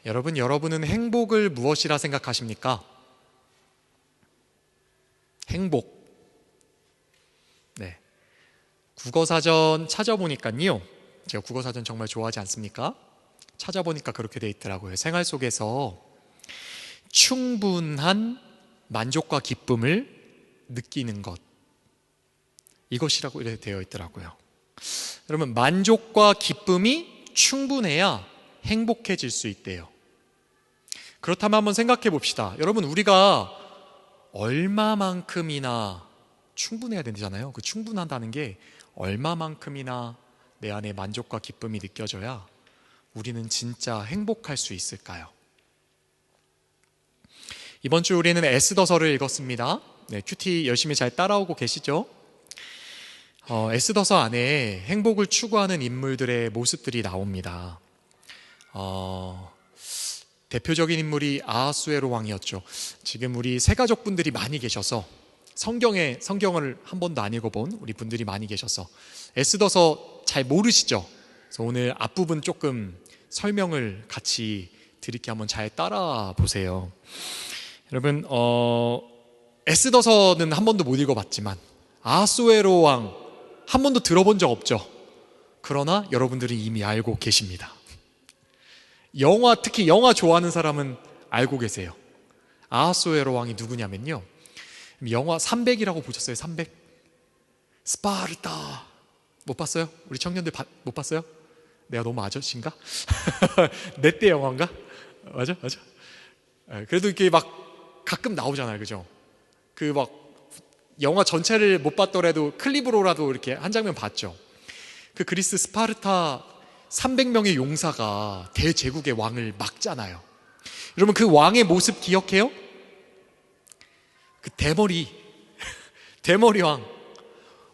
여러분은 행복을 무엇이라 생각하십니까? 행복. 네. 국어사전 찾아보니까요, 제가 국어사전 정말 좋아하지 않습니까? 찾아보니까 그렇게 돼 있더라고요. 생활 속에서 충분한 만족과 기쁨을 느끼는 것, 이것이라고 이렇게 되어 있더라고요. 여러분, 만족과 기쁨이 충분해야 행복해질 수 있대요. 그렇다면 한번 생각해 봅시다. 여러분, 우리가 얼마만큼이나 충분해야 되잖아요. 그 충분하다는 게 얼마만큼이나 내 안에 만족과 기쁨이 느껴져야 우리는 진짜 행복할 수 있을까요? 이번 주 우리는 에스더서를 읽었습니다. 네, 큐티 열심히 잘 따라오고 계시죠? 에스더서 안에 행복을 추구하는 인물들의 모습들이 나옵니다. 대표적인 인물이 아하수에로 왕이었죠. 지금 우리 새가족분들이 많이 계셔서 성경을 한 번도 안 읽어본 우리 분들이 많이 계셔서 에스더서 잘 모르시죠? 그래서 오늘 앞부분 조금 설명을 같이 드릴게요. 한번 잘 따라 보세요. 여러분, 에스더서는 한 번도 못 읽어봤지만 아하수에로 왕 한 번도 들어본 적 없죠? 그러나 여러분들이 이미 알고 계십니다. 특히 영화 좋아하는 사람은 알고 계세요. 아하수에로 왕이 누구냐면요, 영화 300이라고 보셨어요? 300? 스파르타 못 봤어요? 우리 청년들 못 봤어요? 내가 너무 아저씨인가? 내 때 영화인가? 맞아? 그래도 이렇게 막 가끔 나오잖아요, 그죠? 그 막 영화 전체를 못 봤더라도 클립으로라도 이렇게 한 장면 봤죠. 그 그리스 스파르타 300명의 용사가 대제국의 왕을 막잖아요. 여러분, 그 왕의 모습 기억해요? 그 대머리 왕,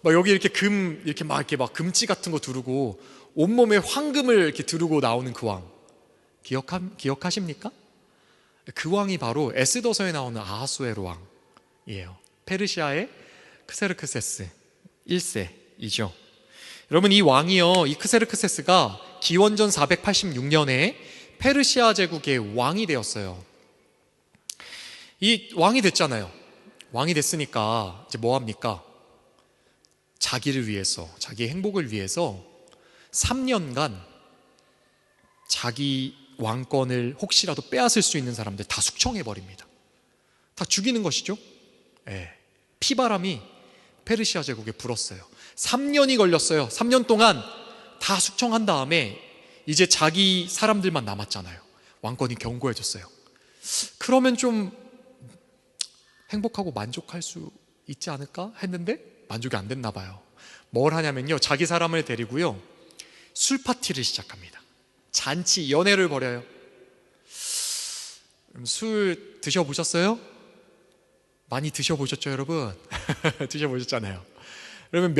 막 여기 이렇게 이렇게 막 금지 같은 거 두르고 온몸에 황금을 이렇게 두르고 나오는 그 왕, 기억하십니까? 그 왕이 바로 에스더서에 나오는 아하수에로 왕이에요. 페르시아의 크세르크세스 1세이죠. 여러분, 이 왕이요, 이 크세르크세스가 기원전 486년에 페르시아 제국의 왕이 되었어요. 이 왕이 됐잖아요. 왕이 됐으니까 이제 뭐 합니까? 자기를 위해서, 자기의 행복을 위해서 3년간 자기 왕권을 혹시라도 빼앗을 수 있는 사람들 다 숙청해버립니다. 다 죽이는 것이죠. 피바람이 페르시아 제국에 불었어요. 3년이 걸렸어요. 3년 동안 다 숙청한 다음에 이제 자기 사람들만 남았잖아요. 왕권이 견고해졌어요. 그러면 좀 행복하고 만족할 수 있지 않을까 했는데 만족이 안 됐나 봐요. 뭘 하냐면요, 자기 사람을 데리고요, 술 파티를 시작합니다. 잔치, 연애를 벌여요. 술 드셔보셨어요? 많이 드셔보셨죠, 여러분? 드셔보셨잖아요. 그러면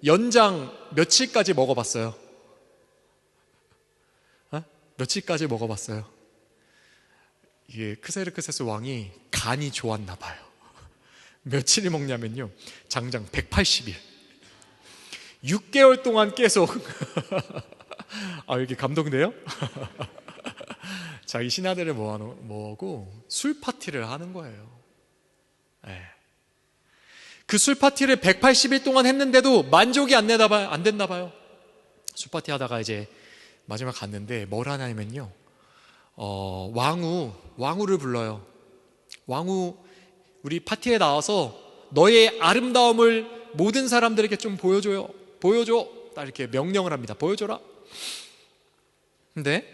연장 며칠까지 먹어봤어요? 며칠까지 먹어봤어요? 이게 크세르크세스 왕이 간이 좋았나 봐요. 며칠을 먹냐면요, 장장 180일 6개월 동안 계속 이렇게 감동돼요? 자기 신하들을 모으고 술 파티를 하는 거예요. 그 술 파티를 180일 동안 했는데도 만족이 안 됐나 봐요. 술 파티 하다가 이제 마지막 갔는데 뭘 하냐면요, 왕후를 불러요. 왕후, 우리 파티에 나와서 너의 아름다움을 모든 사람들에게 좀 보여줘. 딱 이렇게 명령을 합니다. 보여줘라. 근데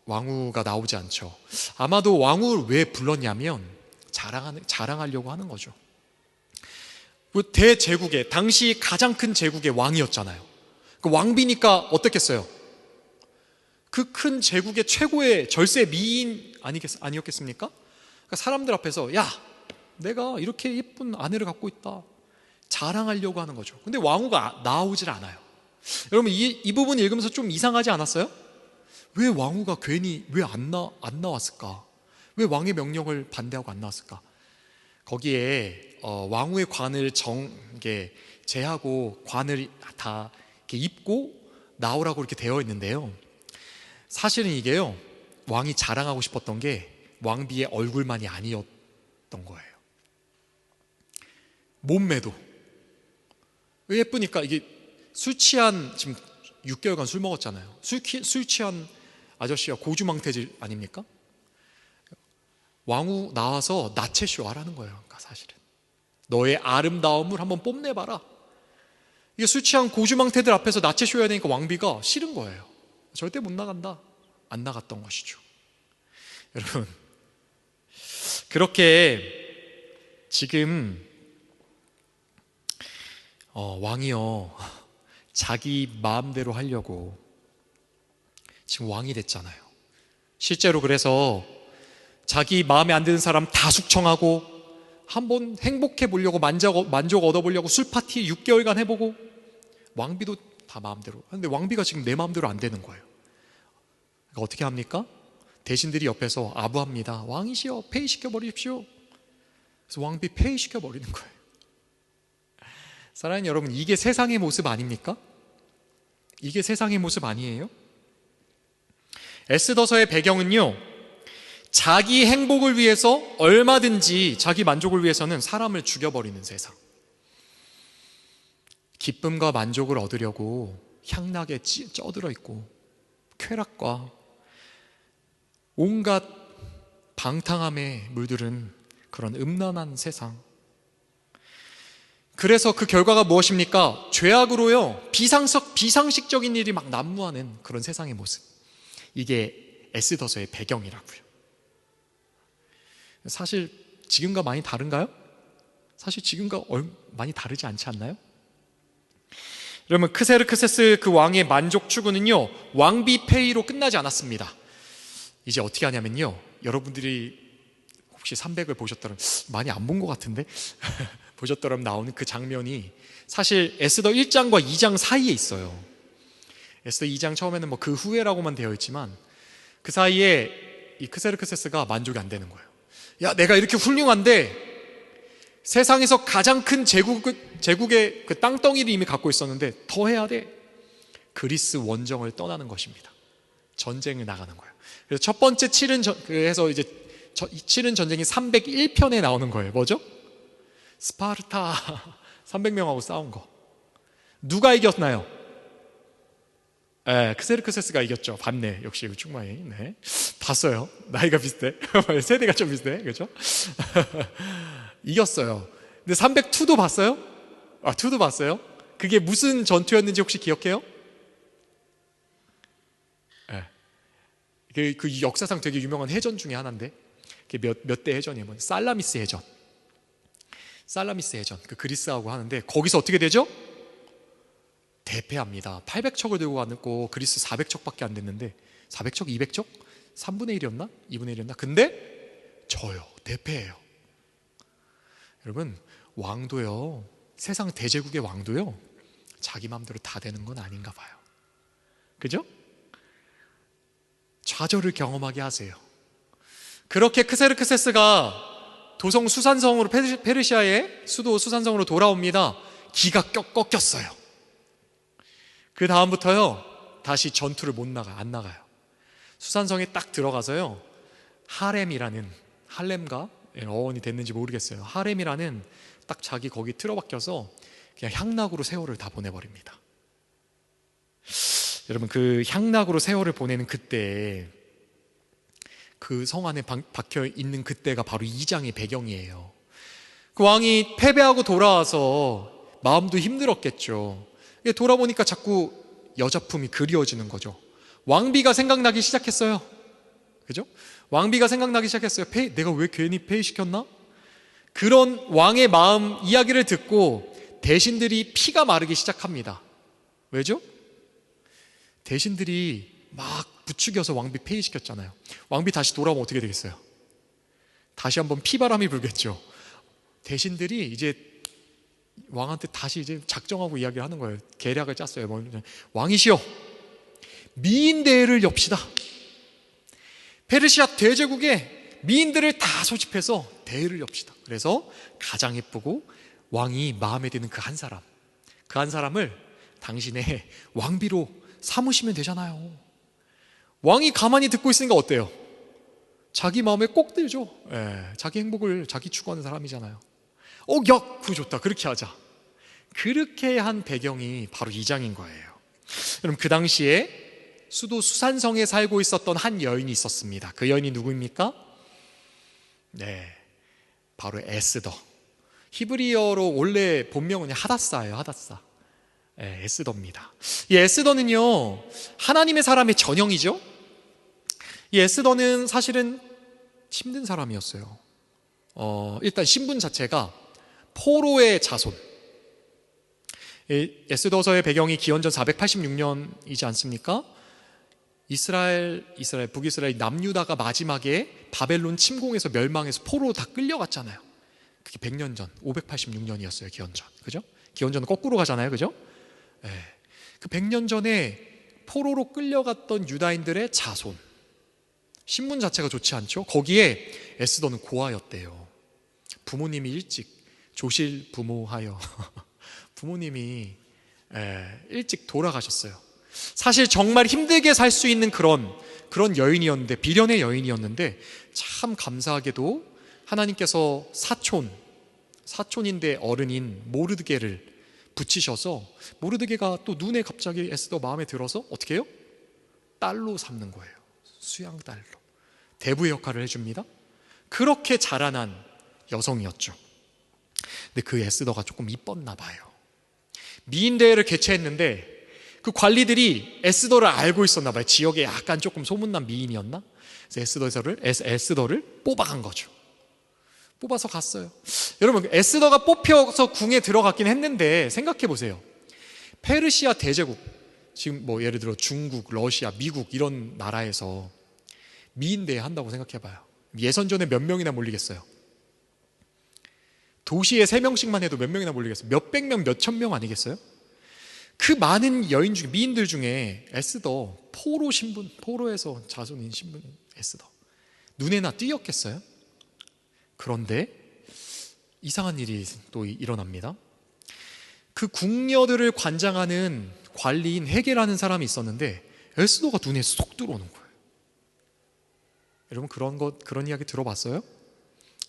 왕후가 나오지 않죠. 아마도 왕후를 왜 불렀냐면 자랑하려고 하는 거죠. 대제국의, 당시 가장 큰 제국의 왕이었잖아요. 그 왕비니까 어떻겠어요? 그 큰 제국의 최고의 절세 미인 아니었겠습니까? 그러니까 사람들 앞에서, 야, 내가 이렇게 예쁜 아내를 갖고 있다, 자랑하려고 하는 거죠. 근데 왕후가 나오질 않아요. 여러분, 이 부분 읽으면서 좀 이상하지 않았어요? 왜 왕후가 괜히 왜 안 나왔을까? 왜 왕의 명령을 반대하고 안 나왔을까? 거기에 왕후의 관을 제하고 관을 다 이렇게 입고 나오라고 이렇게 되어 있는데요, 사실은 이게요, 왕이 자랑하고 싶었던 게 왕비의 얼굴만이 아니었던 거예요. 몸매도 왜 예쁘니까, 이게 술 취한, 지금 6개월간 술 먹었잖아요. 술 취한 아저씨가 고주망태질 아닙니까? 왕후 나와서 나체쇼 하라는 거예요. 그러니까 사실은 너의 아름다움을 한번 뽐내봐라. 이게 술 취한 고주망태들 앞에서 나체쇼 해야 되니까 왕비가 싫은 거예요. 절대 못 나간다. 안 나갔던 것이죠. 여러분, 그렇게 지금 왕이요, 자기 마음대로 하려고 지금 왕이 됐잖아요. 실제로 그래서 자기 마음에 안 드는 사람 다 숙청하고, 한번 행복해 보려고, 만족 얻어보려고 술 파티 6개월간 해보고, 왕비도 다 마음대로. 근데 왕비가 지금 내 마음대로 안 되는 거예요. 그러니까 어떻게 합니까? 대신들이 옆에서 아부합니다. 왕이시여, 폐위시켜 버리십시오. 그래서 왕비 폐위시켜 버리는 거예요. 사랑하는 여러분, 이게 세상의 모습 아닙니까? 이게 세상의 모습 아니에요? 에스더서의 배경은요, 자기 행복을 위해서 얼마든지, 자기 만족을 위해서는 사람을 죽여버리는 세상. 기쁨과 만족을 얻으려고 향락에 쪄들어 있고, 쾌락과 온갖 방탕함에 물들은 그런 음란한 세상. 그래서 그 결과가 무엇입니까? 죄악으로요, 비상식적인 일이 막 난무하는 그런 세상의 모습. 이게 에스더서의 배경이라고요. 사실 지금과 많이 다른가요? 사실 지금과 많이 다르지 않지 않나요? 여러분, 크세르크세스 그 왕의 만족 추구는요, 왕비 폐위로 끝나지 않았습니다. 이제 어떻게 하냐면요, 여러분들이 혹시 300을 보셨더라면, 많이 안 본 것 같은데 보셨더라면 나오는 그 장면이 사실 에스더 1장과 2장 사이에 있어요. 에스더 2장 처음에는 뭐 그 후에라고만 되어 있지만, 그 사이에 이 크세르크세스가 만족이 안 되는 거예요. 야, 내가 이렇게 훌륭한데 세상에서 가장 큰 제국의 그 땅덩이를 이미 갖고 있었는데 더 해야 돼. 그리스 원정을 떠나는 것입니다. 전쟁을 나가는 거예요. 그래서 첫 번째 그래서 이제 치른 전쟁이 301편에 나오는 거예요. 뭐죠? 스파르타 300명하고 싸운 거. 누가 이겼나요? 크세르크세스가 이겼죠. 봤네. 역시 충만히. 네. 봤어요. 나이가 비슷해. 세대가 좀 비슷해. 그렇죠? 이겼어요. 근데 302도 봤어요? 2도 봤어요? 그게 무슨 전투였는지 혹시 기억해요? 그 역사상 되게 유명한 해전 중에 하나인데, 그게 몇 대 해전이에요. 살라미스 해전. 살라미스 해전. 그 그리스하고 하는데, 거기서 어떻게 되죠? 대패합니다. 800척을 들고 갔고 그리스 400척밖에 안 됐는데, 400척? 200척? 3분의 1이었나? 2분의 1이었나? 근데 져요. 대패해요. 여러분, 왕도요, 세상 대제국의 왕도요, 자기 마음대로 다 되는 건 아닌가 봐요. 그죠? 좌절을 경험하게 하세요. 그렇게 크세르크세스가 도성 수산성으로, 페르시아의 수도 수산성으로 돌아옵니다. 기가 꺾였어요. 그 다음부터요, 다시 전투를 안 나가요. 수산성에 딱 들어가서요, 할렘가 어원이 됐는지 모르겠어요. 하렘이라는 딱 자기 거기 틀어박혀서 그냥 향락으로 세월을 다 보내버립니다. 여러분, 그 향락으로 세월을 보내는 그때, 그 성 안에 박혀 있는 그때가 바로 2장의 배경이에요. 그 왕이 패배하고 돌아와서 마음도 힘들었겠죠. 돌아보니까 자꾸 여자품이 그리워지는 거죠. 왕비가 생각나기 시작했어요. 그죠? 왕비가 생각나기 시작했어요. 내가 왜 괜히 폐위시켰나? 그런 왕의 마음 이야기를 듣고 대신들이 피가 마르기 시작합니다. 왜죠? 대신들이 막 부추겨서 왕비 폐위시켰잖아요. 왕비 다시 돌아오면 어떻게 되겠어요? 다시 한번 피바람이 불겠죠. 대신들이 이제 왕한테 다시 이제 작정하고 이야기를 하는 거예요. 계략을 짰어요. 왕이시여, 미인대회를 엽시다. 페르시아 대제국에 미인들을 다 소집해서 대회를 엽시다. 그래서 가장 예쁘고 왕이 마음에 드는 그 한 사람을 당신의 왕비로 삼으시면 되잖아요. 왕이 가만히 듣고 있으니까 어때요? 자기 마음에 꼭 들죠. 자기 행복을 자기 추구하는 사람이잖아요. 야, 그거 좋다. 그렇게 하자. 그렇게 한 배경이 바로 이 장인 거예요. 여러분, 그 당시에 수도 수산성에 살고 있었던 한 여인이 있었습니다. 그 여인이 누구입니까? 네, 바로 에스더. 히브리어로 원래 본명은 하다사예요. 하다사. 에스더입니다. 이 에스더는요, 하나님의 사람의 전형이죠. 이 에스더는 사실은 힘든 사람이었어요. 일단 신분 자체가 포로의 자손. 에스더서의 배경이 기원전 486년이지 않습니까? 북이스라엘 남유다가 마지막에 바벨론 침공해서 멸망해서 포로로 다 끌려갔잖아요. 그게 100년 전, 586년이었어요. 기원전. 그죠? 기원전은 거꾸로 가잖아요. 그죠? 그 100년 전에 포로로 끌려갔던 유다인들의 자손. 신분 자체가 좋지 않죠? 거기에 에스더는 고아였대요. 부모님이 일찍 조실 부모하여 부모님이 일찍 돌아가셨어요. 사실 정말 힘들게 살 수 있는 그런 여인이었는데, 비련의 여인이었는데, 참 감사하게도 하나님께서 사촌인데 어른인 모르드게를 붙이셔서, 모르드게가 또 눈에 갑자기 에스더 마음에 들어서 어떻게 해요? 딸로 삼는 거예요. 수양딸로 대부의 역할을 해줍니다. 그렇게 자라난 여성이었죠. 근데 그 에스더가 조금 이뻤나 봐요. 미인대회를 개최했는데 그 관리들이 에스더를 알고 있었나 봐요. 지역에 약간 조금 소문난 미인이었나? 그래서 에스더를 뽑아간 거죠. 뽑아서 갔어요. 여러분, 에스더가 뽑혀서 궁에 들어갔긴 했는데 생각해 보세요. 페르시아 대제국, 지금 뭐 예를 들어 중국, 러시아, 미국 이런 나라에서 미인대회 한다고 생각해 봐요. 예선전에 몇 명이나 몰리겠어요? 도시에 3명씩만 해도 몇 명이나 몰리겠어요? 몇백 명, 몇천 명 아니겠어요? 그 많은 여인 중에, 미인들 중에 에스더, 포로에서 자손인 신분 에스더, 눈에나 띄었겠어요? 그런데 이상한 일이 또 일어납니다. 그 궁녀들을 관장하는 관리인 헤게라는 사람이 있었는데 에스더가 눈에 쏙 들어오는 거예요. 여러분, 그런 이야기 들어봤어요?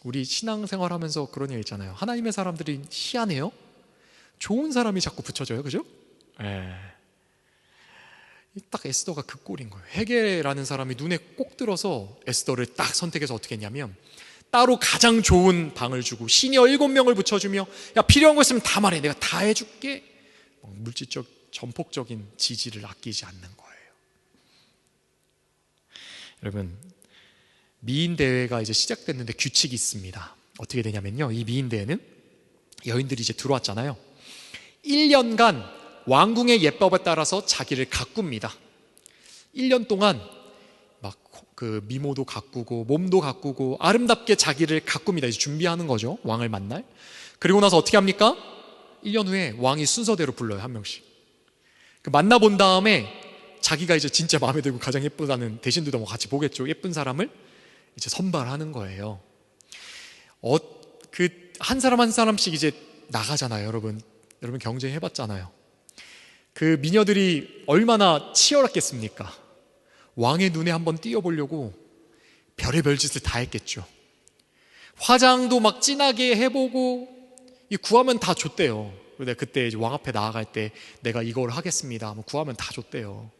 우리 신앙생활 하면서 그런 얘기 있잖아요. 하나님의 사람들이 희한해요. 좋은 사람이 자꾸 붙여져요. 그죠? 딱 에스더가 그 꼴인 거예요. 헤게라는 사람이 눈에 꼭 들어서 에스더를 딱 선택해서 어떻게 했냐면, 따로 가장 좋은 방을 주고 시니어 7명을 붙여주며, 야, 필요한 거 있으면 다 말해, 내가 다 해줄게. 물질적 전폭적인 지지를 아끼지 않는 거예요. 여러분, 미인 대회가 이제 시작됐는데 규칙이 있습니다. 어떻게 되냐면요, 이 미인 대회는 여인들이 이제 들어왔잖아요. 1년간 왕궁의 예법에 따라서 자기를 가꿉니다. 1년 동안 막 그 미모도 가꾸고 몸도 가꾸고 아름답게 자기를 가꿉니다. 이제 준비하는 거죠, 왕을 만날. 그리고 나서 어떻게 합니까? 1년 후에 왕이 순서대로 불러요, 한 명씩. 만나본 다음에 자기가 이제 진짜 마음에 들고 가장 예쁘다는, 대신들도 뭐 같이 보겠죠, 예쁜 사람을 이제 선발하는 거예요. 그 한 사람 한 사람씩 이제 나가잖아요. 여러분 경쟁해봤잖아요. 그 미녀들이 얼마나 치열했겠습니까? 왕의 눈에 한번 띄어보려고 별의별 짓을 다 했겠죠. 화장도 막 진하게 해보고, 구하면 다 줬대요. 근데 그때 이제 왕 앞에 나아갈 때 내가 이걸 하겠습니다, 구하면 다 줬대요.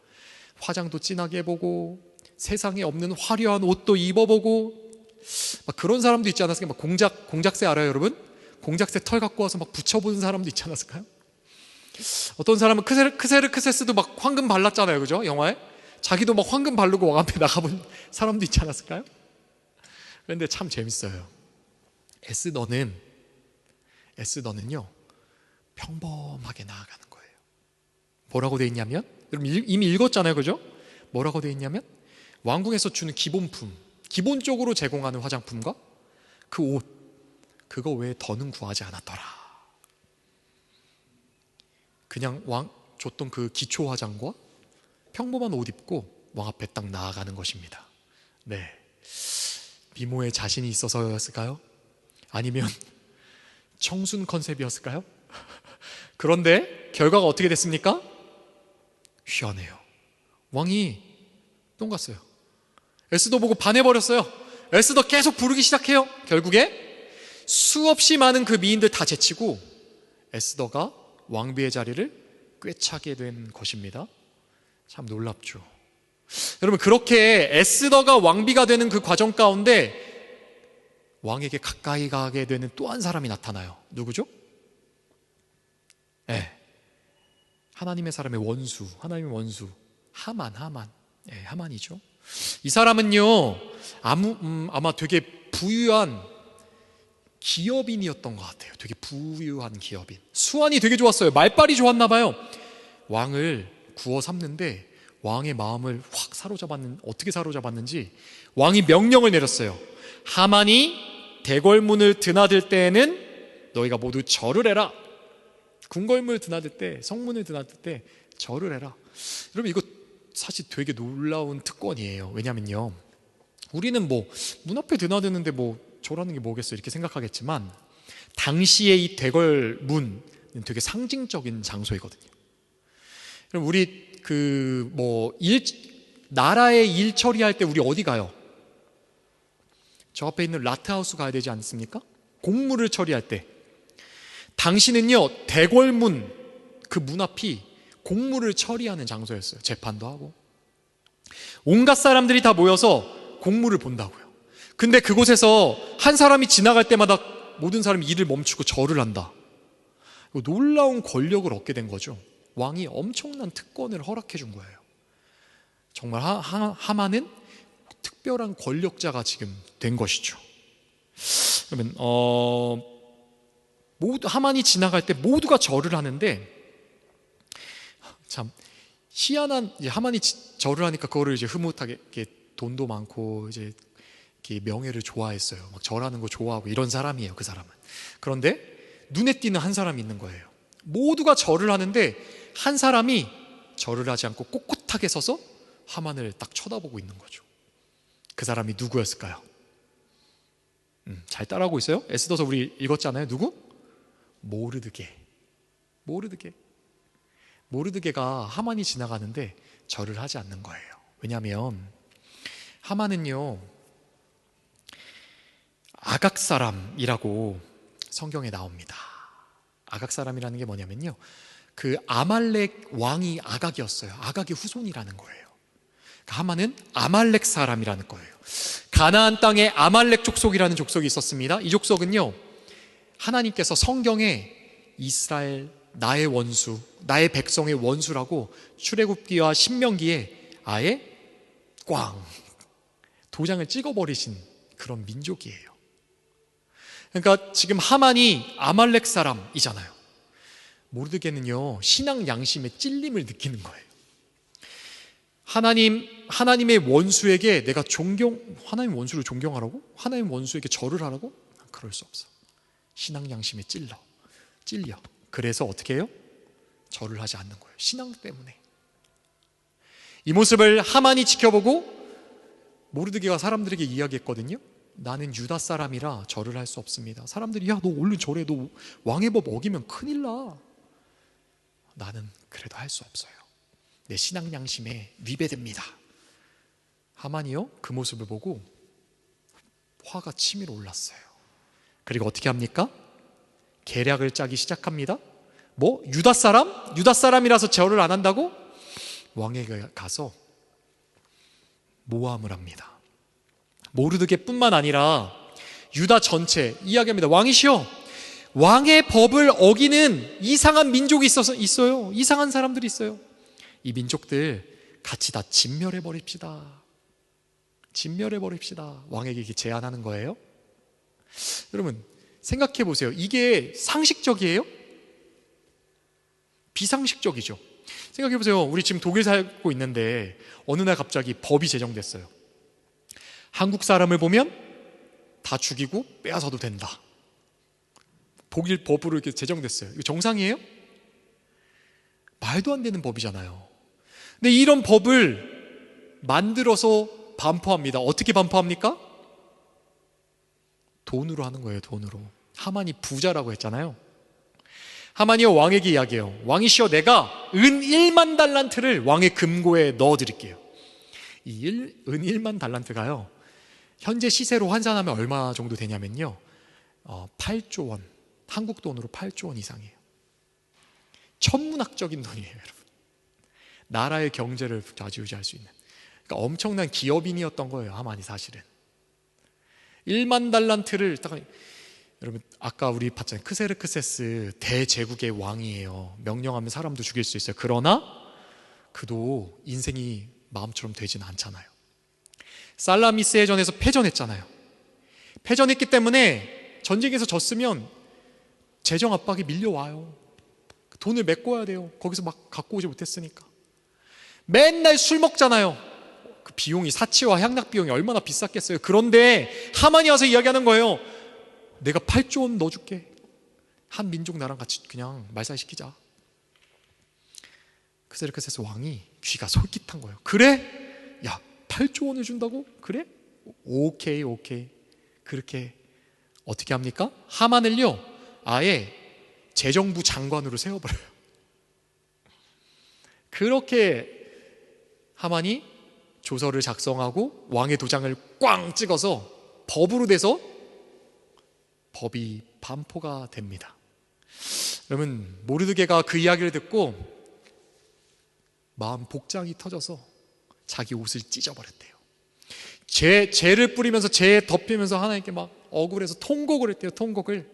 화장도 진하게 해보고 세상에 없는 화려한 옷도 입어보고, 막 그런 사람도 있지 않았을까요? 막 공작새 알아요, 여러분? 공작새 털 갖고 와서 막 붙여보는 사람도 있지 않았을까요? 어떤 사람은 크세르크세스도 막 황금 발랐잖아요, 그죠? 영화에 자기도 막 황금 바르고 왕 앞에 나가본 사람도 있지 않았을까요? 그런데 참 재밌어요. 에스더는요 평범하게 나아가는 거예요. 뭐라고 돼 있냐면, 여러분 이미 읽었잖아요, 그죠? 뭐라고 돼 있냐면, 왕궁에서 주는 기본적으로 제공하는 화장품과 그 옷, 그거 외에 더는 구하지 않았더라. 그냥 왕 줬던 그 기초 화장과 평범한 옷 입고 왕 앞에 딱 나아가는 것입니다. 네, 미모에 자신이 있어서였을까요? 아니면 청순 컨셉이었을까요? 그런데 결과가 어떻게 됐습니까? 희한해요. 왕이 똥 갔어요. 에스더 보고 반해버렸어요. 에스더 계속 부르기 시작해요. 결국에 수없이 많은 그 미인들 다 제치고 에스더가 왕비의 자리를 꿰차게 된 것입니다. 참 놀랍죠. 여러분, 그렇게 에스더가 왕비가 되는 그 과정 가운데 왕에게 가까이 가게 되는 또 한 사람이 나타나요. 누구죠? 네. 하나님의 사람의 원수, 하나님의 원수 하만. 네, 하만이죠. 이 사람은요 아마 되게 부유한 기업인이었던 것 같아요. 되게 부유한 기업인. 수완이 되게 좋았어요. 말빨이 좋았나 봐요. 왕을 구워 삼는데 왕의 마음을 확 어떻게 사로잡았는지 왕이 명령을 내렸어요. 하만이 대궐문을 드나들 때에는 너희가 모두 절을 해라. 궁궐문을 드나들 때, 성문을 드나들 때 절을 해라. 여러분, 이거 사실 되게 놀라운 특권이에요. 왜냐면요, 우리는 뭐 문 앞에 드나드는데 뭐 절하는 게 뭐겠어 이렇게 생각하겠지만 당시에 이 대궐문은 되게 상징적인 장소이거든요. 그럼 우리 나라의 일 처리할 때 우리 어디 가요? 저 앞에 있는 라트하우스 가야 되지 않습니까? 공무를 처리할 때 당시는요 대궐문 그 문 앞이 공무를 처리하는 장소였어요. 재판도 하고 온갖 사람들이 다 모여서 공무를 본다고요. 근데 그곳에서 한 사람이 지나갈 때마다 모든 사람이 일을 멈추고 절을 한다. 놀라운 권력을 얻게 된 거죠. 왕이 엄청난 특권을 허락해 준 거예요. 정말 하만은 특별한 권력자가 지금 된 것이죠. 그러면 하만이 지나갈 때 모두가 절을 하는데 참 희한한, 하만이 절을 하니까 그거를 이제 흐뭇하게 이렇게 돈도 많고 이제 이렇게 명예를 좋아했어요. 막 절하는 거 좋아하고 이런 사람이에요, 그 사람은. 그런데 눈에 띄는 한 사람이 있는 거예요. 모두가 절을 하는데 한 사람이 절을 하지 않고 꼿꼿하게 서서 하만을 딱 쳐다보고 있는 거죠. 그 사람이 누구였을까요? 잘 따라하고 있어요? 에스더서 우리 읽었잖아요. 누구? 모르드게가 하만이 지나가는데 절을 하지 않는 거예요. 왜냐하면 하만은요 아각 사람이라고 성경에 나옵니다. 아각 사람이라는 게 뭐냐면요, 그 아말렉 왕이 아각이었어요. 아각의 후손이라는 거예요. 하만은 아말렉 사람이라는 거예요. 가나안 땅에 아말렉 족속이라는 족속이 있었습니다. 이 족속은요 하나님께서 성경에 이스라엘 나의 원수, 나의 백성의 원수라고 출애굽기와 신명기에 아예 꽝 도장을 찍어버리신 그런 민족이에요. 그러니까 지금 하만이 아말렉 사람이잖아요. 모르드게는요 신앙 양심의 찔림을 느끼는 거예요. 하나님의 원수에게 내가 하나님 원수를 존경하라고? 하나님 원수에게 절을 하라고? 그럴 수 없어. 신앙 양심에 찔려. 그래서 어떻게 해요? 절을 하지 않는 거예요. 신앙 때문에. 이 모습을 하만이 지켜보고 모르드게가 사람들에게 이야기했거든요. 나는 유다 사람이라 절을 할 수 없습니다. 사람들이 야, 너 얼른 절해. 너 왕의 법 어기면 큰일 나. 나는 그래도 할 수 없어요. 내 신앙 양심에 위배됩니다. 하만이요 그 모습을 보고 화가 치밀어 올랐어요. 그리고 어떻게 합니까? 계략을 짜기 시작합니다. 뭐? 유다 사람이라서 절을 안 한다고? 왕에게 가서 모함을 합니다. 모르드게뿐만 아니라 유다 전체 이야기합니다. 왕이시여, 왕의 법을 어기는 이상한 민족이 있어요. 이상한 사람들이 있어요. 이 민족들 같이 다 진멸해 버립시다. 왕에게 이렇게 제안하는 거예요. 여러분 생각해 보세요. 이게 상식적이에요? 비상식적이죠. 생각해 보세요. 우리 지금 독일 살고 있는데 어느 날 갑자기 법이 제정됐어요. 한국 사람을 보면 다 죽이고 빼앗아도 된다. 독일 법으로 이렇게 제정됐어요. 이거 정상이에요? 말도 안 되는 법이잖아요. 근데 이런 법을 만들어서 반포합니다. 어떻게 반포합니까? 돈으로 하는 거예요. 돈으로. 하만이 부자라고 했잖아요. 하만이요 왕에게 이야기해요. 왕이시여, 내가 은 1만 달란트를 왕의 금고에 넣어드릴게요. 은 1만 달란트가요, 현재 시세로 환산하면 얼마 정도 되냐면요, 8조 원, 한국 돈으로 8조 원 이상이에요. 천문학적인 돈이에요, 여러분. 나라의 경제를 좌지우지할 수 있는, 그러니까 엄청난 기업인이었던 거예요, 하만이. 사실은 1만 달란트를 딱, 여러분 아까 우리 봤잖아요, 크세르크세스 대제국의 왕이에요. 명령하면 사람도 죽일 수 있어요. 그러나 그도 인생이 마음처럼 되지는 않잖아요. 살라미스의 전에서 패전했잖아요. 패전했기 때문에 전쟁에서 졌으면 재정 압박이 밀려와요. 돈을 메꿔야 돼요. 거기서 막 갖고 오지 못했으니까. 맨날 술 먹잖아요. 그 비용이, 사치와 향락 비용이 얼마나 비쌌겠어요. 그런데 하만이 와서 이야기하는 거예요. 내가 8조 원 넣어줄게. 한 민족 나랑 같이 그냥 말살시키자. 크세르크세스 왕이 귀가 솔깃한 거예요. 그래? 야, 8조 원을 준다고? 그래? 오케이. 그렇게 어떻게 합니까? 하만을요, 아예 재정부 장관으로 세워버려요. 그렇게 하만이 조서를 작성하고 왕의 도장을 꽝 찍어서 법으로 돼서 법이 반포가 됩니다. 여러분, 모르드게가 그 이야기를 듣고 마음 복장이 터져서 자기 옷을 찢어버렸대요. 죄를 뿌리면서, 죄 덮이면서 하나님께 막 억울해서 통곡을 했대요. 통곡을.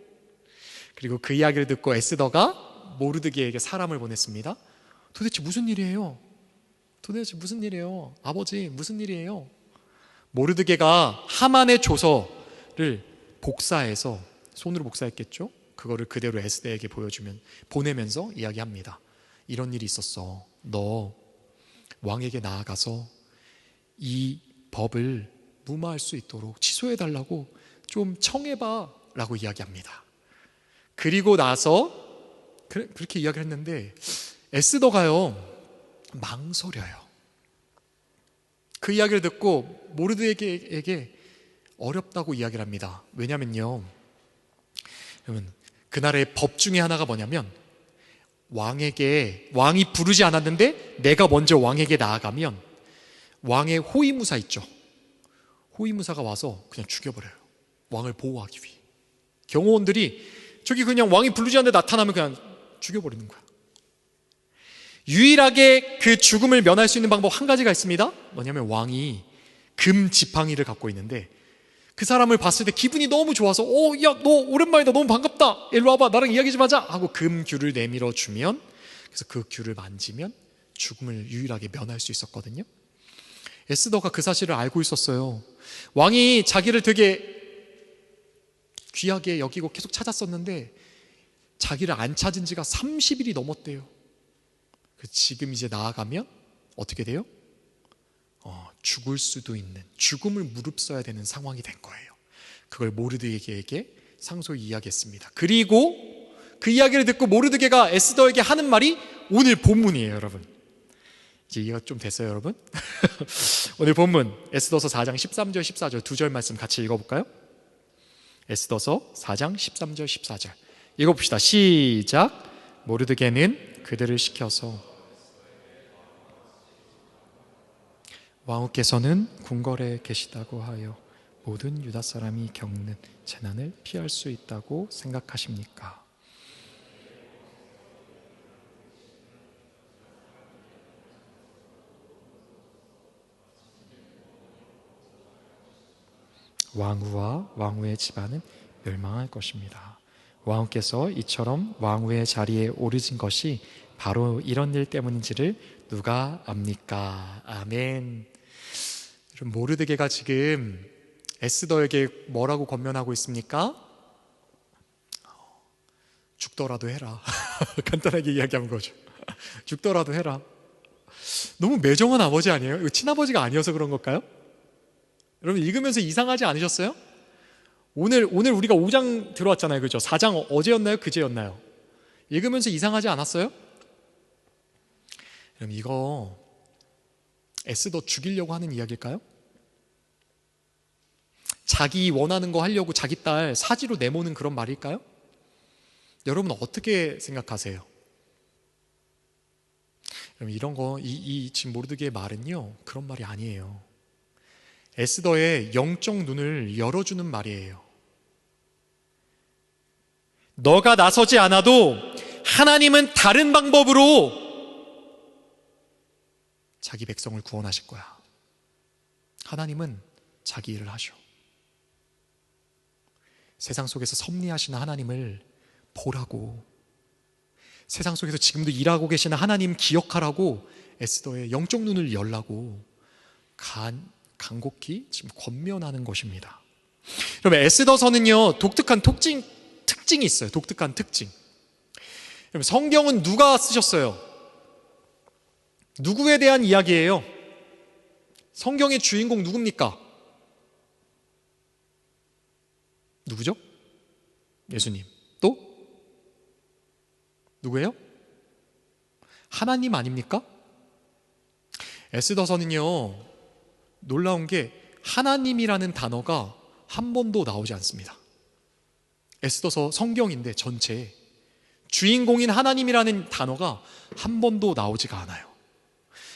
그리고 그 이야기를 듣고 에스더가 모르드게에게 사람을 보냈습니다. 도대체 무슨 일이에요? 아버지, 무슨 일이에요? 모르드게가 하만의 조서를 복사해서, 손으로 복사했겠죠? 그거를 그대로 에스더에게 보내면서 이야기합니다. 이런 일이 있었어. 너 왕에게 나아가서 이 법을 무마할 수 있도록 취소해달라고 좀 청해봐 라고 이야기합니다. 그리고 나서 그렇게 이야기를 했는데 에스더가요, 망설여요. 그 이야기를 듣고 모르드게에게 어렵다고 이야기를 합니다. 왜냐면요, 여러분, 그날의 법 중에 하나가 뭐냐면, 왕이 부르지 않았는데 내가 먼저 왕에게 나아가면 왕의 호위무사 있죠, 호위무사가 와서 그냥 죽여버려요. 왕을 보호하기 위해. 경호원들이 저기 그냥 왕이 부르지 않는데 나타나면 그냥 죽여버리는 거야. 유일하게 그 죽음을 면할 수 있는 방법 한 가지가 있습니다. 뭐냐면, 왕이 금 지팡이를 갖고 있는데 그 사람을 봤을 때 기분이 너무 좋아서 야, 너 오랜만이다, 너무 반갑다, 일로 와봐, 나랑 이야기 좀 하자 하고 금 귤을 내밀어 주면, 그래서 그 귤을 만지면 죽음을 유일하게 면할 수 있었거든요. 에스더가 그 사실을 알고 있었어요. 왕이 자기를 되게 귀하게 여기고 계속 찾았었는데 자기를 안 찾은 지가 30일이 넘었대요. 지금 이제 나아가면 어떻게 돼요? 죽을 수도 있는, 죽음을 무릅써야 되는 상황이 된 거예요. 그걸 모르드게에게 상소히 이야기했습니다. 그리고 그 이야기를 듣고 모르드게가 에스더에게 하는 말이 오늘 본문이에요, 여러분. 이제 이해가 좀 됐어요, 여러분? 오늘 본문 에스더서 4장 13절 14절 두 절 말씀 같이 읽어볼까요? 에스더서 4장 13절 14절 읽어봅시다. 시작. 모르드게는 그들을 시켜서 왕후께서는 궁궐에 계시다고 하여 모든 유다 사람이 겪는 재난을 피할 수 있다고 생각하십니까? 왕후와 왕후의 집안은 멸망할 것입니다. 왕후께서 이처럼 왕후의 자리에 오르신 것이 바로 이런 일 때문인지를 누가 압니까? 아멘. 모르드게가 지금 에스더에게 뭐라고 권면하고 있습니까? 죽더라도 해라. 간단하게 이야기한 거죠. 죽더라도 해라. 너무 매정한 아버지 아니에요? 이거 친아버지가 아니어서 그런 걸까요? 여러분, 읽으면서 이상하지 않으셨어요? 오늘 우리가 5장 들어왔잖아요, 그죠? 4장 어제였나요? 그제였나요? 읽으면서 이상하지 않았어요? 여러분, 이거 에스더 죽이려고 하는 이야기일까요? 자기 원하는 거 하려고 자기 딸 사지로 내모는 그런 말일까요? 여러분, 어떻게 생각하세요? 여러분, 이런 거, 지금 모르드게의 말은요, 그런 말이 아니에요. 에스더의 영적 눈을 열어주는 말이에요. 너가 나서지 않아도 하나님은 다른 방법으로 자기 백성을 구원하실 거야. 하나님은 자기 일을 하셔. 세상 속에서 섭리하시는 하나님을 보라고, 세상 속에서 지금도 일하고 계시는 하나님 기억하라고 에스더의 영적 눈을 열라고 간곡히 지금 권면하는 것입니다. 여러분, 에스더서는요 독특한 특징이 있어요. 독특한 특징. 여러분, 성경은 누가 쓰셨어요? 누구에 대한 이야기예요? 성경의 주인공 누굽니까? 누구죠? 예수님. 또? 누구예요? 하나님 아닙니까? 에스더서는요 놀라운 게 하나님이라는 단어가 한 번도 나오지 않습니다. 에스더서 성경인데 전체에 주인공인 하나님이라는 단어가 한 번도 나오지가 않아요.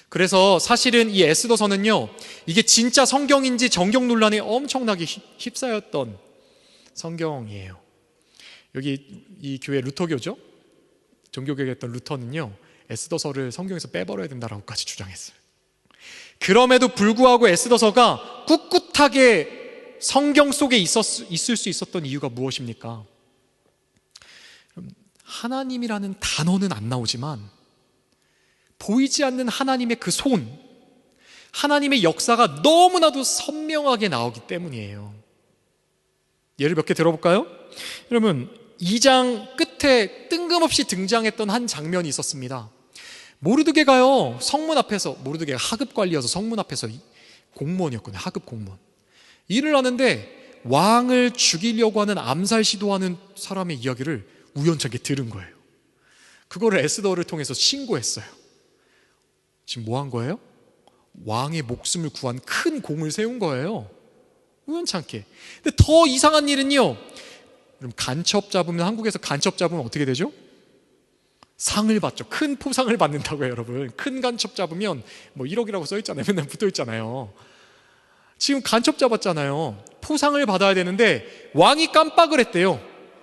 그래서 사실은 이 에스더서는요 이게 진짜 성경인지 정경 논란에 엄청나게 휩싸였던 성경이에요. 여기 이 교회 루터교죠? 종교개혁했던 루터는요 에스더서를 성경에서 빼버려야 된다라고까지 주장했어요. 그럼에도 불구하고 에스더서가 꿋꿋하게 성경 속에 있을 수 있었던 이유가 무엇입니까? 하나님이라는 단어는 안 나오지만 보이지 않는 하나님의 그 손, 하나님의 역사가 너무나도 선명하게 나오기 때문이에요. 예를 몇 개 들어볼까요? 여러분, 2장 끝에 뜬금없이 등장했던 한 장면이 있었습니다. 모르드게가요 성문 앞에서, 모르드게가 하급 관리여서 성문 앞에서 공무원이었거든요. 하급 공무원. 일을 하는데 왕을 죽이려고 하는 암살 시도하는 사람의 이야기를 우연찮게 들은 거예요. 그거를 에스더를 통해서 신고했어요. 지금 뭐 한 거예요? 왕의 목숨을 구한 큰 공을 세운 거예요. 우연찮게. 근데 더 이상한 일은요, 그럼 간첩 잡으면, 한국에서 간첩 잡으면 어떻게 되죠? 상을 받죠. 큰 포상을 받는다고요, 여러분. 큰 간첩 잡으면 뭐 1억이라고 써있잖아요. 맨날 붙어있잖아요. 지금 간첩 잡았잖아요. 포상을 받아야 되는데 왕이 깜빡을 했대요.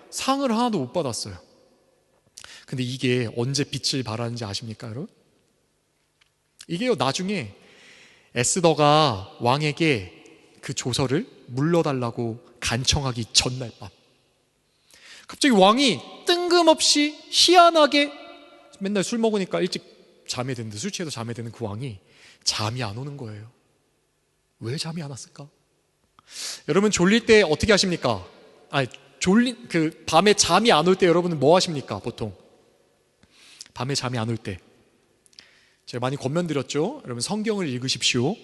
상을 하나도 못 받았어요. 근데 이게 언제 빛을 발하는지 아십니까, 여러분? 이게요, 나중에 에스더가 왕에게 그 조서를 물러달라고 간청하기 전날 밤, 갑자기 왕이 뜬금없이 희한하게, 맨날 술 먹으니까 일찍 잠에 드는데, 술 취해서 잠에 드는 그 왕이 잠이 안 오는 거예요. 왜 잠이 안 왔을까? 여러분, 졸릴 때 어떻게 하십니까? 밤에 잠이 안 올 때 여러분은 뭐 하십니까? 보통 밤에 잠이 안 올 때 제가 많이 권면드렸죠. 여러분, 성경을 읽으십시오.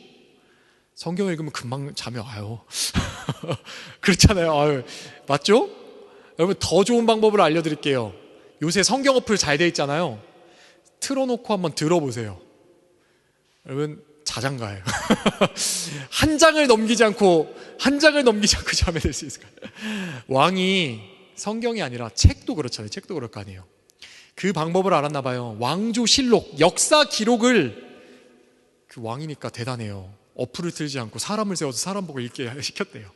성경을 읽으면 금방 잠이 와요. 그렇잖아요. 아유, 맞죠? 여러분, 더 좋은 방법을 알려드릴게요. 요새 성경 어플 잘 돼 있잖아요. 틀어놓고 한번 들어보세요. 여러분, 자장가예요. 한 장을 넘기지 않고 잠에 들 수 있을 거예요. 왕이 성경이 아니라 책도 그렇잖아요. 책도 그럴 거 아니에요. 그 방법을 알았나 봐요. 왕조실록, 역사 기록을, 그 왕이니까 대단해요. 어플을 틀지 않고 사람을 세워서 사람 보고 읽게 시켰대요.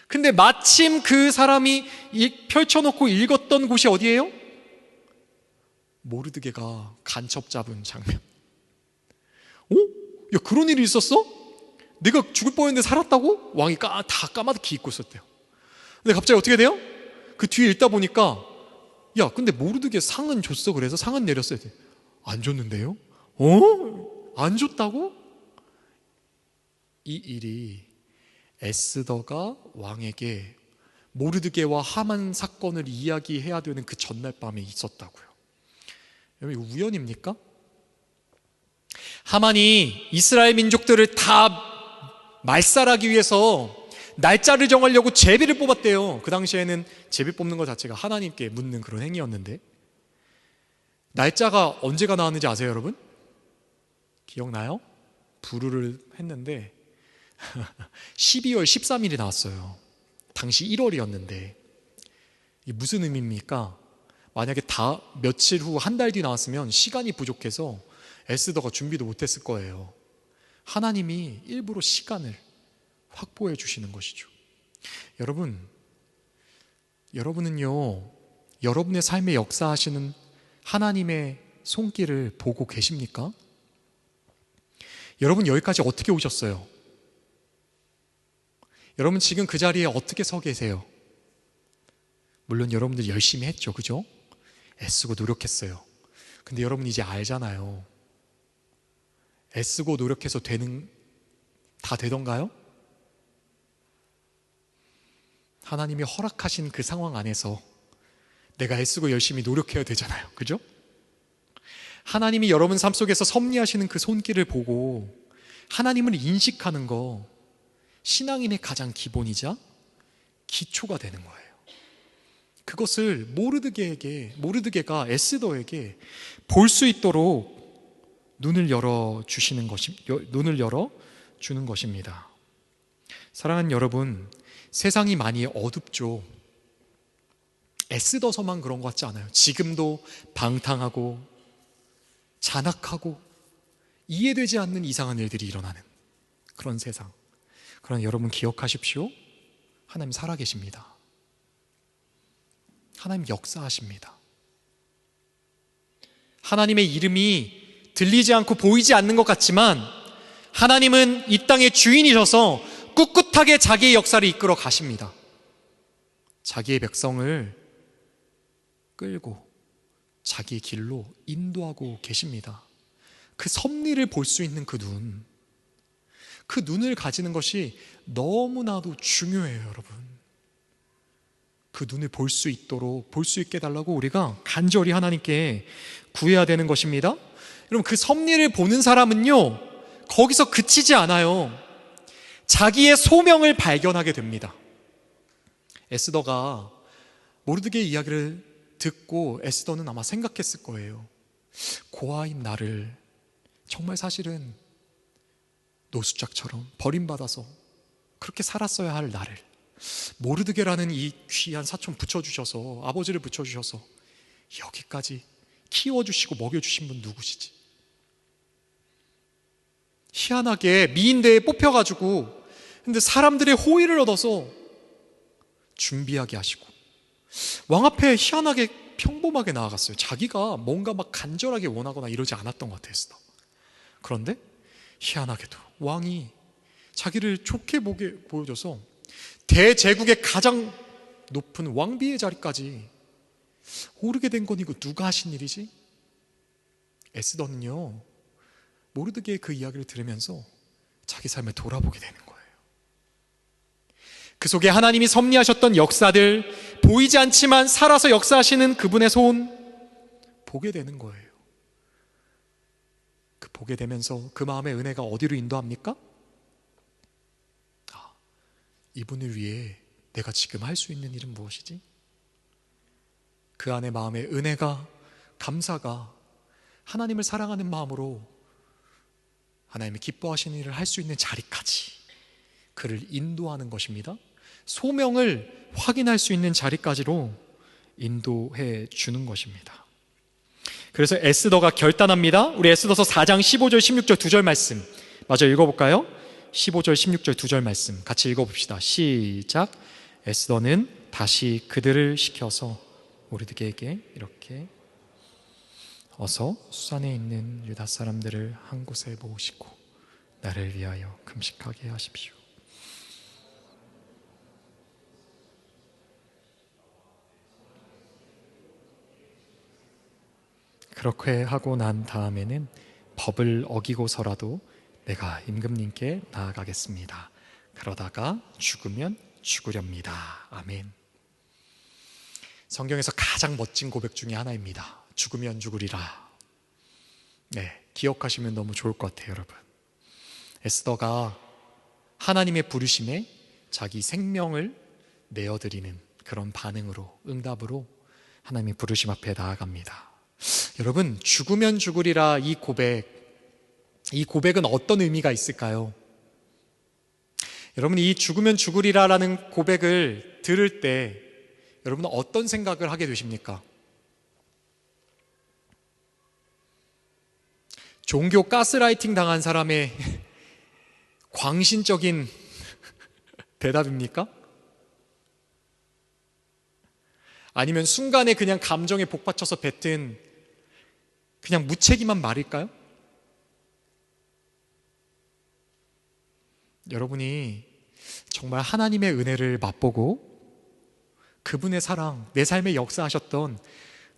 근데 마침 그 사람이 펼쳐놓고 읽었던 곳이 어디예요? 모르드게가 간첩 잡은 장면. 어? 야, 그런 일이 있었어? 내가 죽을 뻔했는데 살았다고? 왕이 다 까마득히 잊고 있었대요. 근데 갑자기 어떻게 돼요? 그 뒤에 읽다 보니까, 야, 근데 모르드게 상은 줬어. 그래서 상은 내렸어요. 안 줬는데요? 안 줬다고? 이 일이 에스더가 왕에게 모르드게와 하만 사건을 이야기해야 되는 그 전날 밤에 있었다고요. 여러분, 이거 우연입니까? 하만이 이스라엘 민족들을 다 말살하기 위해서 날짜를 정하려고 제비를 뽑았대요. 그 당시에는 제비 뽑는 것 자체가 하나님께 묻는 그런 행위였는데, 날짜가 언제가 나왔는지 아세요, 여러분? 기억나요? 부르를 했는데 12월 13일이 나왔어요. 당시 1월이었는데 이게 무슨 의미입니까? 만약에 다 며칠 후, 한 달 뒤 나왔으면 시간이 부족해서 에스더가 준비도 못했을 거예요. 하나님이 일부러 시간을 확보해 주시는 것이죠. 여러분은요, 여러분의 삶에 역사하시는 하나님의 손길을 보고 계십니까? 여러분 여기까지 어떻게 오셨어요? 여러분 지금 그 자리에 어떻게 서 계세요? 물론 여러분들 열심히 했죠, 그죠? 애쓰고 노력했어요. 근데 여러분 이제 알잖아요. 애쓰고 노력해서 다 되던가요? 하나님이 허락하신 그 상황 안에서 내가 애쓰고 열심히 노력해야 되잖아요, 그죠? 하나님이 여러분 삶 속에서 섭리하시는 그 손길을 보고 하나님을 인식하는 거, 신앙인의 가장 기본이자 기초가 되는 거예요. 그것을 모르드게가 에스더에게 볼 수 있도록 눈을 열어 주는 것입니다. 사랑하는 여러분, 세상이 많이 어둡죠. 에스더서만 그런 것 같지 않아요. 지금도 방탕하고 잔악하고 이해되지 않는 이상한 일들이 일어나는 그런 세상. 그러나 여러분 기억하십시오. 하나님 살아계십니다. 하나님 역사하십니다. 하나님의 이름이 들리지 않고 보이지 않는 것 같지만 하나님은 이 땅의 주인이셔서 꿋꿋하게 자기의 역사를 이끌어 가십니다. 자기의 백성을 끌고 자기의 길로 인도하고 계십니다. 그 섭리를 볼 수 있는 그 눈을 가지는 것이 너무나도 중요해요, 여러분. 그 눈을 볼 수 있게 해달라고 우리가 간절히 하나님께 구해야 되는 것입니다. 여러분, 그 섭리를 보는 사람은요, 거기서 그치지 않아요. 자기의 소명을 발견하게 됩니다. 에스더가 모르드게의 이야기를 듣고 에스더는 아마 생각했을 거예요. 고아인 나를 정말 사실은 노숙자처럼 버림받아서 그렇게 살았어야 할 나를 모르드게라는 이 귀한 사촌 붙여주셔서, 아버지를 붙여주셔서 여기까지 키워주시고 먹여주신 분 누구시지? 희한하게 미인대에 뽑혀가지고 근데 사람들의 호의를 얻어서 준비하게 하시고 왕 앞에 희한하게 평범하게 나아갔어요. 자기가 뭔가 막 간절하게 원하거나 이러지 않았던 것 같아요. 그런데 희한하게도 왕이 자기를 좋게 보여줘서 대제국의 가장 높은 왕비의 자리까지 오르게 된 건 이거 누가 하신 일이지? 에스더는요, 모르드게의 그 이야기를 들으면서 자기 삶을 돌아보게 되는 거예요. 그 속에 하나님이 섭리하셨던 역사들, 보이지 않지만 살아서 역사하시는 그분의 손 보게 되는 거예요. 그 보게 되면서 그 마음의 은혜가 어디로 인도합니까? 이분을 위해 내가 지금 할 수 있는 일은 무엇이지? 그 안에 마음의 은혜가, 감사가 하나님을 사랑하는 마음으로 하나님이 기뻐하시는 일을 할 수 있는 자리까지 그를 인도하는 것입니다. 소명을 확인할 수 있는 자리까지로 인도해 주는 것입니다. 그래서 에스더가 결단합니다. 우리 에스더서 4장 15절 16절 2절 말씀 마저 읽어볼까요? 15절 16절 2절 말씀 같이 읽어봅시다. 시작. 에스더는 다시 그들을 시켜서 모르드게에게 이렇게 어서 수산에 있는 유다 사람들을 한 곳에 모으시고 나를 위하여 금식하게 하십시오. 그렇게 하고 난 다음에는 법을 어기고서라도 내가 임금님께 나아가겠습니다. 그러다가 죽으면 죽으렵니다. 아멘. 성경에서 가장 멋진 고백 중에 하나입니다. 죽으면 죽으리라. 네, 기억하시면 너무 좋을 것 같아요, 여러분. 에스더가 하나님의 부르심에 자기 생명을 내어드리는 그런 반응으로, 응답으로 하나님의 부르심 앞에 나아갑니다. 여러분, 죽으면 죽으리라 이 고백은 어떤 의미가 있을까요? 여러분, 이 죽으면 죽으리라라는 고백을 들을 때 여러분은 어떤 생각을 하게 되십니까? 종교 가스라이팅 당한 사람의 광신적인 대답입니까? 아니면 순간에 그냥 감정에 복받쳐서 뱉은 그냥 무책임한 말일까요? 여러분이 정말 하나님의 은혜를 맛보고 그분의 사랑, 내 삶에 역사하셨던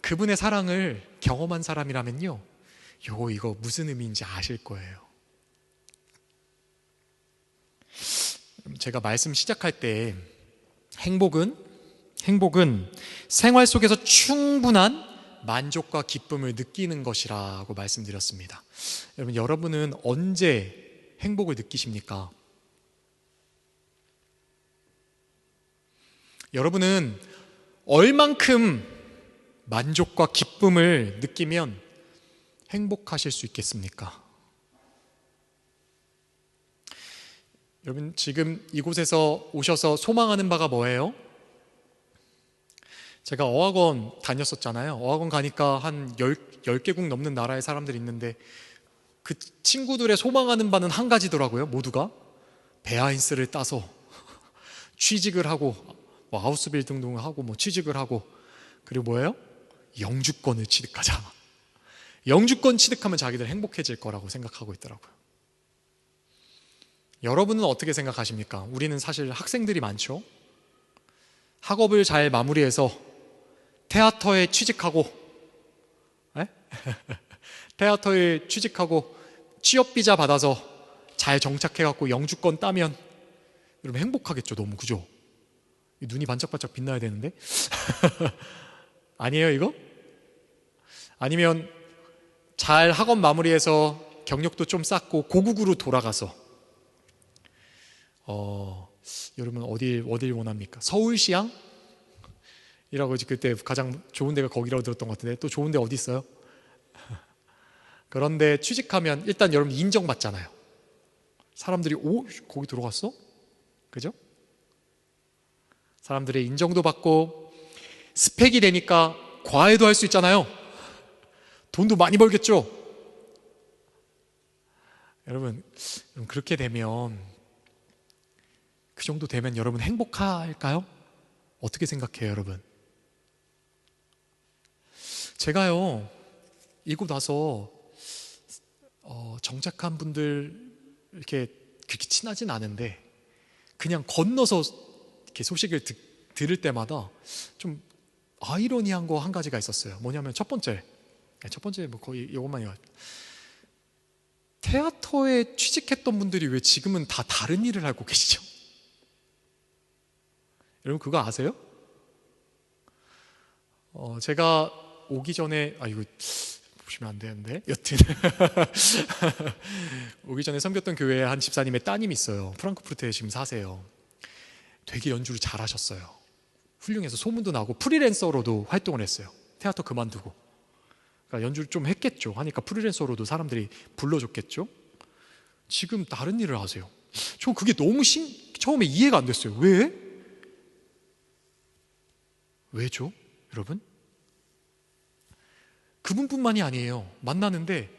그분의 사랑을 경험한 사람이라면요, 이거 무슨 의미인지 아실 거예요. 제가 말씀 시작할 때 행복은 생활 속에서 충분한 만족과 기쁨을 느끼는 것이라고 말씀드렸습니다. 여러분은 언제 행복을 느끼십니까? 여러분은 얼만큼 만족과 기쁨을 느끼면 행복하실 수 있겠습니까? 여러분, 지금 이곳에서 오셔서 소망하는 바가 뭐예요? 제가 어학원 다녔었잖아요. 어학원 가니까 한 10개국 넘는 나라의 사람들이 있는데 그 친구들의 소망하는 바는 한 가지더라고요. 모두가 베아인스를 따서 취직을 하고 하우스빌딩 등을 하고 취직을 하고, 그리고 뭐예요? 영주권을 취득하자. 영주권 취득하면 자기들 행복해질 거라고 생각하고 있더라고요. 여러분은 어떻게 생각하십니까? 우리는 사실 학생들이 많죠. 학업을 잘 마무리해서 테아터에 취직하고 테아터에 취직하고 취업비자 받아서 잘 정착해갖고 영주권 따면 여러분 행복하겠죠. 너무, 그죠? 눈이 반짝반짝 빛나야 되는데 아니에요 이거? 아니면 잘 학업 마무리해서 경력도 좀 쌓고 고국으로 돌아가서 여러분 어딜 원합니까? 서울시향? 이라고 그때 가장 좋은 데가 거기라고 들었던 것 같은데 또 좋은 데 어디 있어요? 그런데 취직하면 일단 여러분 인정받잖아요. 사람들이 거기 들어갔어? 그죠? 사람들의 인정도 받고 스펙이 되니까 과외도 할 수 있잖아요. 돈도 많이 벌겠죠? 여러분 그렇게 되면, 그 정도 되면 여러분 행복할까요? 어떻게 생각해요, 여러분? 제가요, 이곳 와서 정착한 분들 이렇게 그렇게 친하진 않은데 그냥 건너서 이렇게 소식을 들을 때마다 좀 아이러니한 거 한 가지가 있었어요. 뭐냐면 첫 번째 뭐 거의 이것만이요. 테아터에 취직했던 분들이 왜 지금은 다 다른 일을 하고 계시죠? 여러분 그거 아세요? 제가 오기 전에 이거 보시면 안 되는데 여튼 오기 전에 섬겼던 교회에 한 집사님의 따님이 있어요. 프랑크푸르트에 지금 사세요. 되게 연주를 잘하셨어요. 훌륭해서 소문도 나고 프리랜서로도 활동을 했어요. 테아터 그만두고. 그러니까 연주를 좀 했겠죠. 하니까 프리랜서로도 사람들이 불러줬겠죠. 지금 다른 일을 하세요. 저 그게 너무 처음에 이해가 안 됐어요. 왜죠? 여러분? 그분뿐만이 아니에요. 만나는데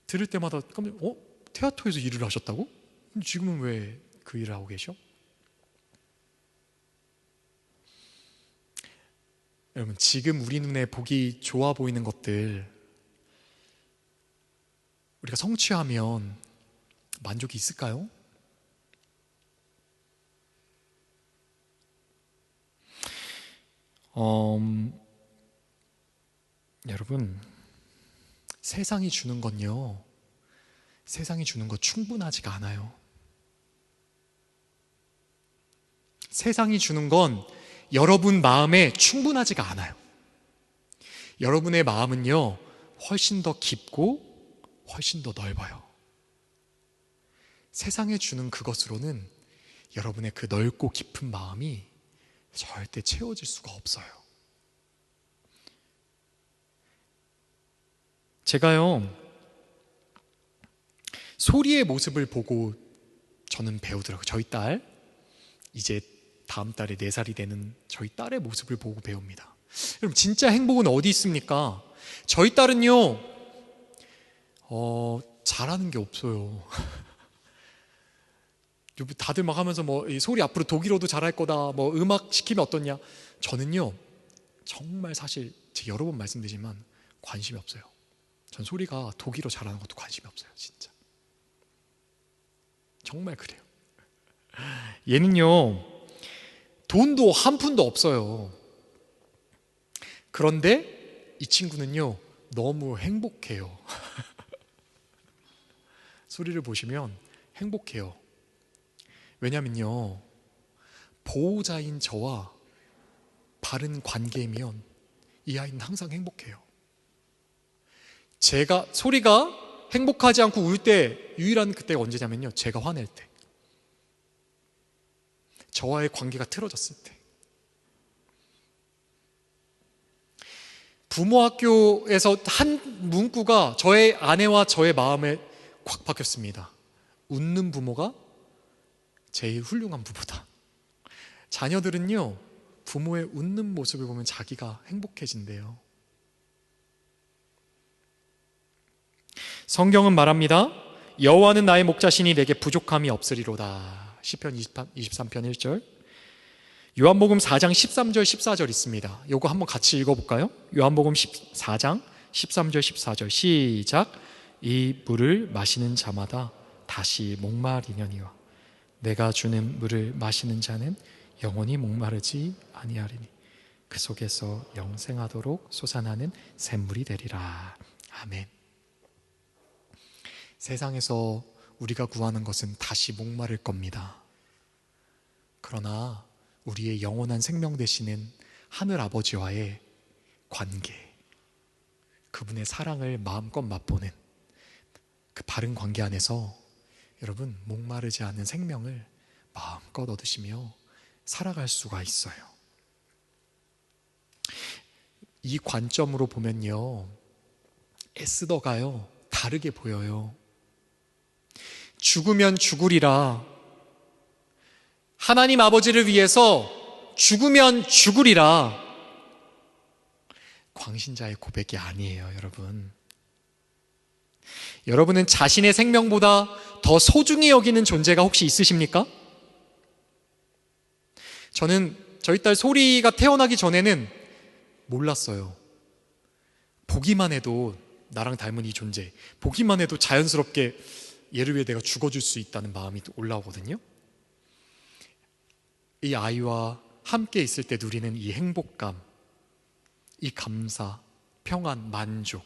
들을 때마다 테아터에서 일을 하셨다고? 지금은 왜 그 일을 하고 계셔? 여러분 지금 우리 눈에 보기 좋아 보이는 것들 우리가 성취하면 만족이 있을까요? 여러분 세상이 주는 건요, 세상이 주는 거 충분하지가 않아요. 세상이 주는 건 여러분 마음에 충분하지가 않아요. 여러분의 마음은요 훨씬 더 깊고 훨씬 더 넓어요. 세상에 주는 그것으로는 여러분의 그 넓고 깊은 마음이 절대 채워질 수가 없어요. 제가요 소리의 모습을 보고 저는 배우더라고요. 저희 딸, 이제 다음 달에 4살이 되는 저희 딸의 모습을 보고 배웁니다. 여러분 진짜 행복은 어디 있습니까? 저희 딸은요 잘하는 게 없어요. 다들 막 하면서 뭐 이 소리 앞으로 독일어도 잘할 거다, 뭐 음악 시키면 어떻냐. 저는요 정말 사실 제가 여러 번 말씀드리지만 관심이 없어요. 전 소리가 독일어 잘하는 것도 관심이 없어요. 진짜 정말 그래요. 얘는요 돈도 한 푼도 없어요. 그런데 이 친구는요 너무 행복해요. 소리를 보시면 행복해요. 왜냐면요 보호자인 저와 바른 관계이면 이 아이는 항상 행복해요. 소리가 행복하지 않고 울 때 유일한 그때가 언제냐면요 제가 화낼 때, 저와의 관계가 틀어졌을 때. 부모 학교에서 한 문구가 저의 아내와 저의 마음에 콱 박혔습니다. 웃는 부모가 제일 훌륭한 부모다. 자녀들은요 부모의 웃는 모습을 보면 자기가 행복해진대요. 성경은 말합니다. 여호와는 나의 목자시니 내게 부족함이 없으리로다. 시편 23편 1절. 요한복음 4장 13절 14절 있습니다. 요거 한번 같이 읽어볼까요? 요한복음 4장 13절 14절 시작. 이 물을 마시는 자마다 다시 목마르려니와 내가 주는 물을 마시는 자는 영원히 목마르지 아니하리니 그 속에서 영생하도록 솟아나는 샘물이 되리라. 아멘. 세상에서 우리가 구하는 것은 다시 목마를 겁니다. 그러나 우리의 영원한 생명 되시는 하늘 아버지와의 관계, 그분의 사랑을 마음껏 맛보는 그 바른 관계 안에서 여러분 목마르지 않은 생명을 마음껏 얻으시며 살아갈 수가 있어요. 이 관점으로 보면요 에스더가요 다르게 보여요. 죽으면 죽으리라, 하나님 아버지를 위해서 죽으면 죽으리라, 광신자의 고백이 아니에요. 여러분은 자신의 생명보다 더 소중히 여기는 존재가 혹시 있으십니까? 저는 저희 딸 소리가 태어나기 전에는 몰랐어요. 보기만 해도 나랑 닮은 이 존재, 보기만 해도 자연스럽게 얘를 위해 내가 죽어줄 수 있다는 마음이 올라오거든요. 이 아이와 함께 있을 때 누리는 이 행복감, 이 감사, 평안, 만족,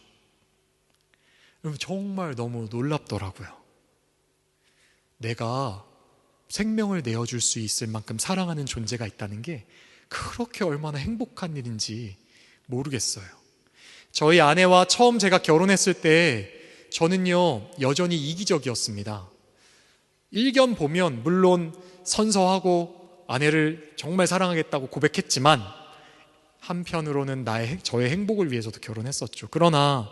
정말 너무 놀랍더라고요. 내가 생명을 내어줄 수 있을 만큼 사랑하는 존재가 있다는 게 그렇게 얼마나 행복한 일인지 모르겠어요. 저희 아내와 처음 제가 결혼했을 때 저는요 여전히 이기적이었습니다. 일견 보면 물론 선서하고 아내를 정말 사랑하겠다고 고백했지만 한편으로는 저의 행복을 위해서도 결혼했었죠. 그러나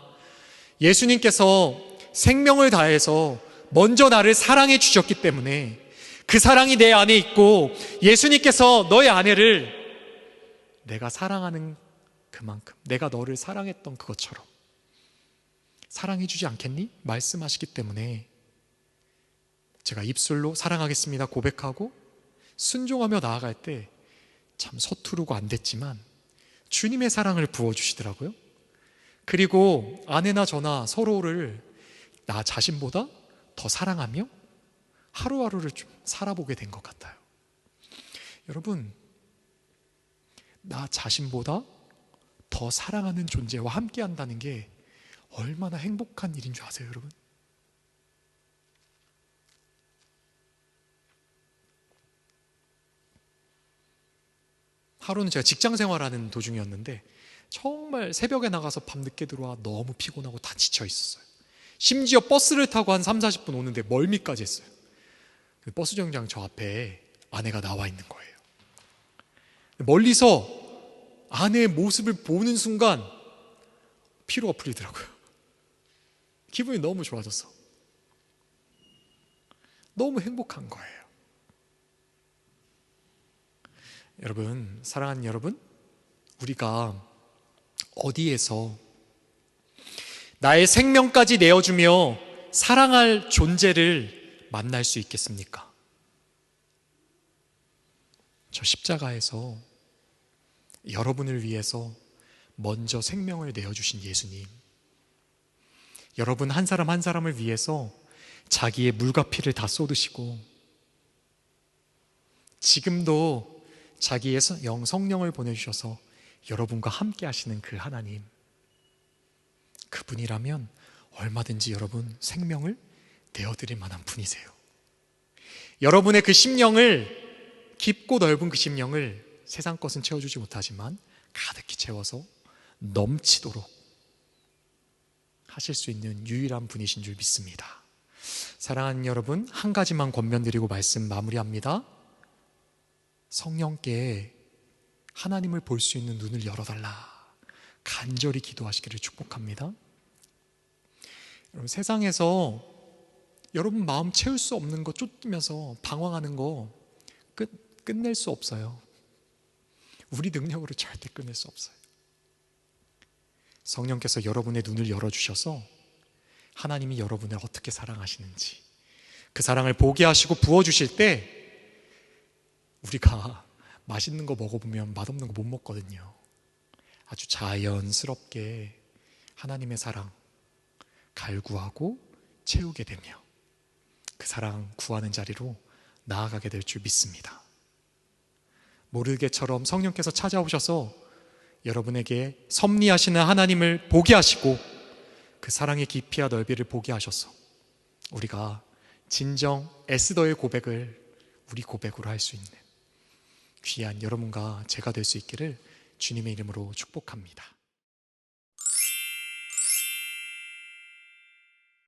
예수님께서 생명을 다해서 먼저 나를 사랑해 주셨기 때문에 그 사랑이 내 안에 있고 예수님께서 너의 아내를 내가 사랑하는 그만큼 내가 너를 사랑했던 그것처럼 사랑해 주지 않겠니? 말씀하시기 때문에 제가 입술로 사랑하겠습니다 고백하고 순종하며 나아갈 때 참 서투르고 안 됐지만 주님의 사랑을 부어주시더라고요. 그리고 아내나 저나 서로를 나 자신보다 더 사랑하며 하루하루를 좀 살아보게 된 것 같아요. 여러분, 나 자신보다 더 사랑하는 존재와 함께 한다는 게 얼마나 행복한 일인 줄 아세요, 여러분? 하루는 제가 직장 생활하는 도중이었는데 정말 새벽에 나가서 밤늦게 들어와 너무 피곤하고 다 지쳐 있었어요. 심지어 버스를 타고 한 3, 40분 오는데 멀미까지 했어요. 버스 정류장 저 앞에 아내가 나와 있는 거예요. 멀리서 아내의 모습을 보는 순간 피로가 풀리더라고요. 기분이 너무 좋아졌어. 너무 행복한 거예요. 여러분, 사랑하는 여러분, 우리가 어디에서 나의 생명까지 내어주며 사랑할 존재를 만날 수 있겠습니까? 저 십자가에서 여러분을 위해서 먼저 생명을 내어주신 예수님, 여러분 한 사람 한 사람을 위해서 자기의 물과 피를 다 쏟으시고 지금도 자기의 성령을 보내주셔서 여러분과 함께 하시는 그 하나님, 그분이라면 얼마든지 여러분 생명을 내어드릴 만한 분이세요. 여러분의 그 심령을, 깊고 넓은 그 심령을 세상 것은 채워주지 못하지만 가득히 채워서 넘치도록 하실 수 있는 유일한 분이신 줄 믿습니다. 사랑하는 여러분, 한 가지만 권면드리고 말씀 마무리합니다. 성령께 하나님을 볼 수 있는 눈을 열어달라 간절히 기도하시기를 축복합니다. 여러분, 세상에서 여러분 마음 채울 수 없는 거 쫓으면서 방황하는 거 끝낼 수 없어요. 우리 능력으로 절대 끝낼 수 없어요. 성령께서 여러분의 눈을 열어주셔서 하나님이 여러분을 어떻게 사랑하시는지 그 사랑을 보게 하시고 부어주실 때 우리가 맛있는 거 먹어보면 맛없는 거 못 먹거든요. 아주 자연스럽게 하나님의 사랑 갈구하고 채우게 되며 그 사랑 구하는 자리로 나아가게 될 줄 믿습니다. 모르게처럼 성령께서 찾아오셔서 여러분에게 섭리하시는 하나님을 보게 하시고 그 사랑의 깊이와 넓이를 보게 하셔서 우리가 진정 에스더의 고백을 우리 고백으로 할 수 있는 귀한 여러분과 제가 될 수 있기를 주님의 이름으로 축복합니다.